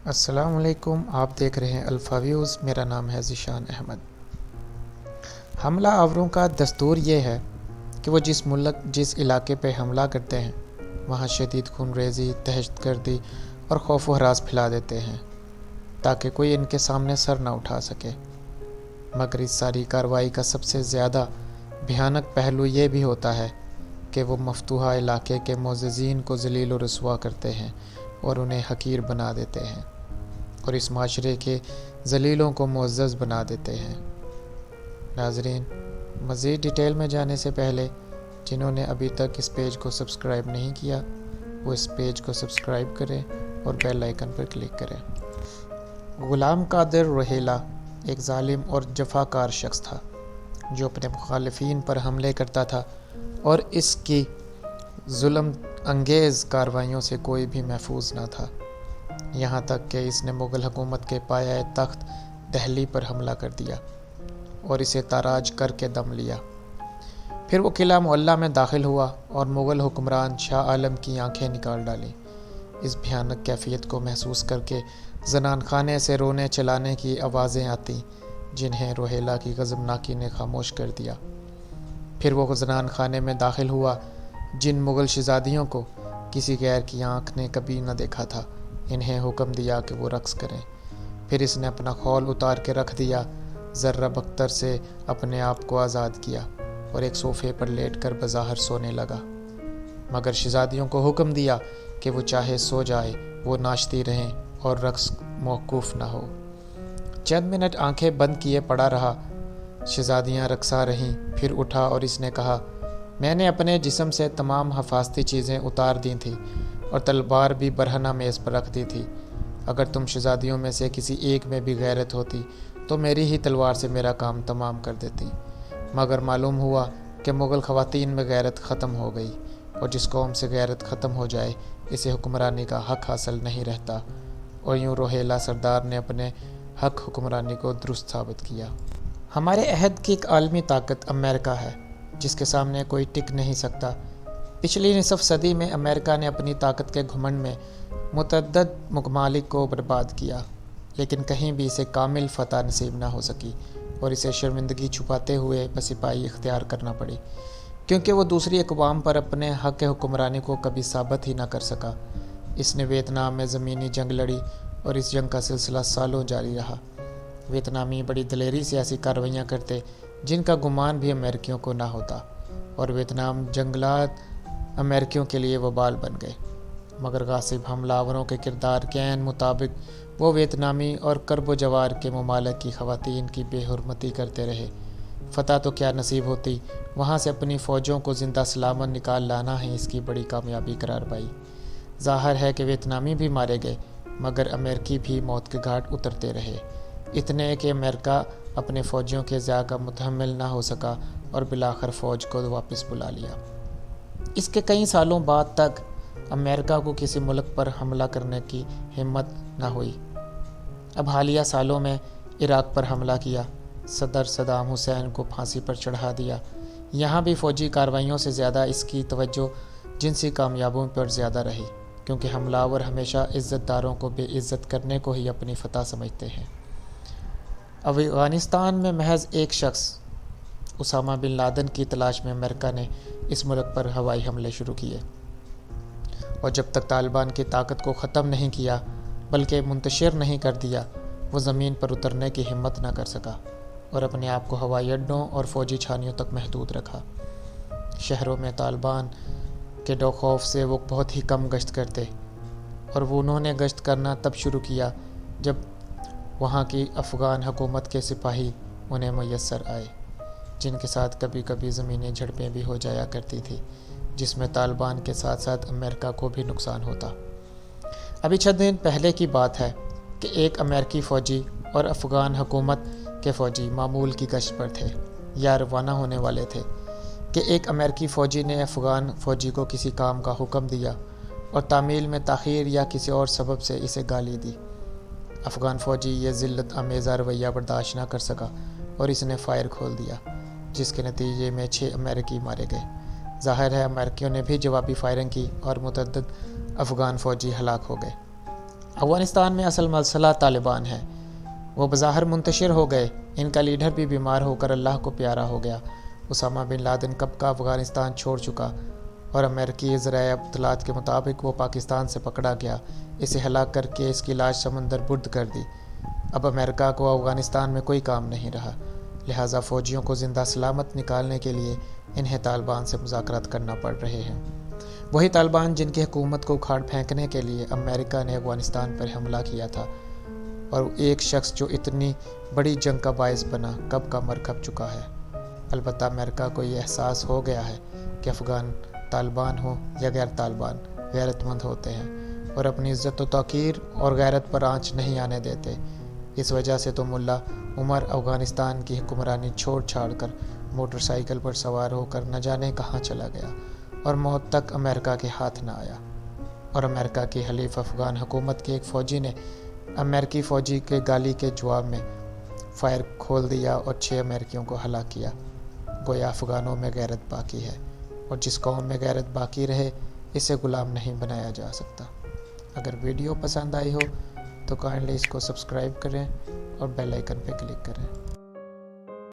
السلام علیکم، آپ دیکھ رہے ہیں الفا ویوز۔ میرا نام ہے ذیشان احمد۔ حملہ آوروں کا دستور یہ ہے کہ وہ جس علاقے پہ حملہ کرتے ہیں وہاں شدید خون ریزی، دہشت گردی اور خوف و ہراس پھیلا دیتے ہیں تاکہ کوئی ان کے سامنے سر نہ اٹھا سکے۔ مگر اس ساری کارروائی کا سب سے زیادہ بھیانک پہلو یہ بھی ہوتا ہے کہ وہ مفتوحہ علاقے کے معززین کو ذلیل و رسوا کرتے ہیں اور انہیں حقیر بنا دیتے ہیں اور اس معاشرے کے ذلیلوں کو معزز بنا دیتے ہیں۔ ناظرین، مزید ڈیٹیل میں جانے سے پہلے جنہوں نے ابھی تک اس پیج کو سبسکرائب نہیں کیا وہ اس پیج کو سبسکرائب کریں اور بیل آئیکن پر کلک کریں۔ غلام قادر روہیلا ایک ظالم اور جفاکار شخص تھا جو اپنے مخالفین پر حملے کرتا تھا اور اس کی ظلم انگیز کارروائیوں سے کوئی بھی محفوظ نہ تھا، یہاں تک کہ اس نے مغل حکومت کے پایہ تخت دہلی پر حملہ کر دیا اور اسے تاراج کر کے دم لیا۔ پھر وہ قلعہ معلیٰ میں داخل ہوا اور مغل حکمران شاہ عالم کی آنکھیں نکال ڈالیں۔ اس بھیانک کیفیت کو محسوس کر کے زنان خانے سے رونے چلانے کی آوازیں آتیں جنہیں روہیلا کی غضبناکی نے خاموش کر دیا۔ پھر وہ زنان خانے میں داخل ہوا جن مغل شہزادیوں کو کسی غیر کی آنکھ نے کبھی نہ دیکھا تھا۔ انہیں حکم دیا کہ وہ رقص کریں۔ پھر اس نے اپنا خول اتار کے رکھ دیا، ذرہ بختر سے اپنے آپ کو آزاد کیا اور ایک صوفے پر لیٹ کر بظاہر سونے لگا، مگر شہزادیوں کو حکم دیا کہ وہ چاہے سو جائے، وہ ناچتی رہیں اور رقص موقوف نہ ہو۔ چند منٹ آنکھیں بند کیے پڑا رہا، شہزادیاں رقصا رہیں۔ پھر اٹھا اور اس نے کہا، میں نے اپنے جسم سے تمام حفاظتی چیزیں اتار دی تھیں اور تلوار بھی برہنہ میز پر رکھ دی تھی۔ اگر تم شہزادیوں میں سے کسی ایک میں بھی غیرت ہوتی تو میری ہی تلوار سے میرا کام تمام کر دیتی، مگر معلوم ہوا کہ مغل خواتین میں غیرت ختم ہو گئی، اور جس قوم سے غیرت ختم ہو جائے اسے حکمرانی کا حق حاصل نہیں رہتا۔ اور یوں روہیلا سردار نے اپنے حق حکمرانی کو درست ثابت کیا۔ ہمارے عہد کی ایک عالمی طاقت امریکہ ہے جس کے سامنے کوئی ٹک نہیں سکتا۔ پچھلی نصف صدی میں امریکہ نے اپنی طاقت کے گھمنڈ میں متعدد ممالک کو برباد کیا، لیکن کہیں بھی اسے کامل فتح نصیب نہ ہو سکی اور اسے شرمندگی چھپاتے ہوئے پسپائی اختیار کرنا پڑی، کیونکہ وہ دوسری اقوام پر اپنے حق حکمرانی کو کبھی ثابت ہی نہ کر سکا۔ اس نے ویتنام میں زمینی جنگ لڑی اور اس جنگ کا سلسلہ سالوں جاری رہا۔ ویتنامی بڑی دلیری سے ایسی کارروائیاں کرتے جن کا گمان بھی امریکیوں کو نہ ہوتا، اور ویتنام جنگلات امریکیوں کے لیے وبال بن گئے۔ مگر غاصب حملہ آوروں کے کردار کے عین مطابق وہ ویتنامی اور کرب و جوار کے ممالک کی خواتین کی بے حرمتی کرتے رہے۔ فتح تو کیا نصیب ہوتی، وہاں سے اپنی فوجوں کو زندہ سلامت نکال لانا ہی اس کی بڑی کامیابی قرار پائی۔ ظاہر ہے کہ ویتنامی بھی مارے گئے، مگر امریکی بھی موت کے گھاٹ اترتے رہے، اتنے کہ امریکہ اپنے فوجیوں کے ضیاع کا متحمل نہ ہو سکا اور بالآخر فوج کو واپس بلا لیا۔ اس کے کئی سالوں بعد تک امریکہ کو کسی ملک پر حملہ کرنے کی ہمت نہ ہوئی۔ اب حالیہ سالوں میں عراق پر حملہ کیا، صدر صدام حسین کو پھانسی پر چڑھا دیا۔ یہاں بھی فوجی کارروائیوں سے زیادہ اس کی توجہ جنسی کامیابیوں پر زیادہ رہی، کیونکہ حملہ آور ہمیشہ عزت داروں کو بے عزت کرنے کو ہی اپنی فتح سمجھتے ہیں۔ افغانستان میں محض ایک شخص اسامہ بن لادن کی تلاش میں امریکہ نے اس ملک پر ہوائی حملے شروع کیے، اور جب تک طالبان کی طاقت کو ختم نہیں کیا بلکہ منتشر نہیں کر دیا، وہ زمین پر اترنے کی ہمت نہ کر سکا اور اپنے آپ کو ہوائی اڈوں اور فوجی چھانیوں تک محدود رکھا۔ شہروں میں طالبان کے خوف سے وہ بہت ہی کم گشت کرتے، اور انہوں نے گشت کرنا تب شروع کیا جب وہاں کی افغان حکومت کے سپاہی انہیں میسر آئے، جن کے ساتھ کبھی کبھی زمینی جھڑپیں بھی ہو جایا کرتی تھی، جس میں طالبان کے ساتھ ساتھ امریکہ کو بھی نقصان ہوتا۔ ابھی چند دن پہلے کی بات ہے کہ ایک امریکی فوجی اور افغان حکومت کے فوجی معمول کی گشت پر تھے یا روانہ ہونے والے تھے کہ ایک امریکی فوجی نے افغان فوجی کو کسی کام کا حکم دیا اور تعمیل میں تاخیر یا کسی اور سبب سے اسے گالی دی۔ افغان فوجی یہ ذلت آمیزہ رویہ برداشت نہ کر سکا اور اس نے فائر کھول دیا، جس کے نتیجے میں 6 امریکی مارے گئے۔ ظاہر ہے امریکیوں نے بھی جوابی فائرنگ کی اور متعدد افغان فوجی ہلاک ہو گئے۔ افغانستان میں اصل مسئلہ طالبان ہے۔ وہ بظاہر منتشر ہو گئے، ان کا لیڈر بھی بیمار ہو کر اللہ کو پیارا ہو گیا۔ اسامہ بن لادن کب کا افغانستان چھوڑ چکا اور امریکی ذرائع اطلاعات کے مطابق وہ پاکستان سے پکڑا گیا، اسے ہلاک کر کے اس کی لاش سمندر برد کر دی۔ اب امریکہ کو افغانستان میں کوئی کام نہیں رہا، لہٰذا فوجیوں کو زندہ سلامت نکالنے کے لیے انہیں طالبان سے مذاکرات کرنا پڑ رہے ہیں۔ وہی طالبان جن کی حکومت کو اکھاڑ پھینکنے کے لیے امریکہ نے افغانستان پر حملہ کیا تھا، اور ایک شخص جو اتنی بڑی جنگ کا باعث بنا کب کا مر کھپ چکا ہے۔ البتہ امریکہ کو یہ احساس ہو گیا ہے کہ افغان طالبان ہوں یا غیر طالبان غیرت مند ہوتے ہیں اور اپنی عزت و توقیر اور غیرت پر آنچ نہیں آنے دیتے۔ اس وجہ سے تو ملا عمر افغانستان کی حکمرانی چھوڑ چھاڑ کر موٹر سائیکل پر سوار ہو کر نہ جانے کہاں چلا گیا اور موت تک امریکہ کے ہاتھ نہ آیا، اور امریکہ کی حلیف افغان حکومت کے ایک فوجی نے امریکی فوجی کے گالی کے جواب میں فائر کھول دیا اور 6 امریکیوں کو ہلاک کیا۔ گویا افغانوں میں غیرت باقی ہے، اور جس قوم میں غیرت باقی رہے اسے غلام نہیں بنایا جا سکتا۔ اگر ویڈیو پسند آئی ہو تو کائنڈلی اس کو سبسکرائب کریں اور بیل آئیکن پہ کلک کریں۔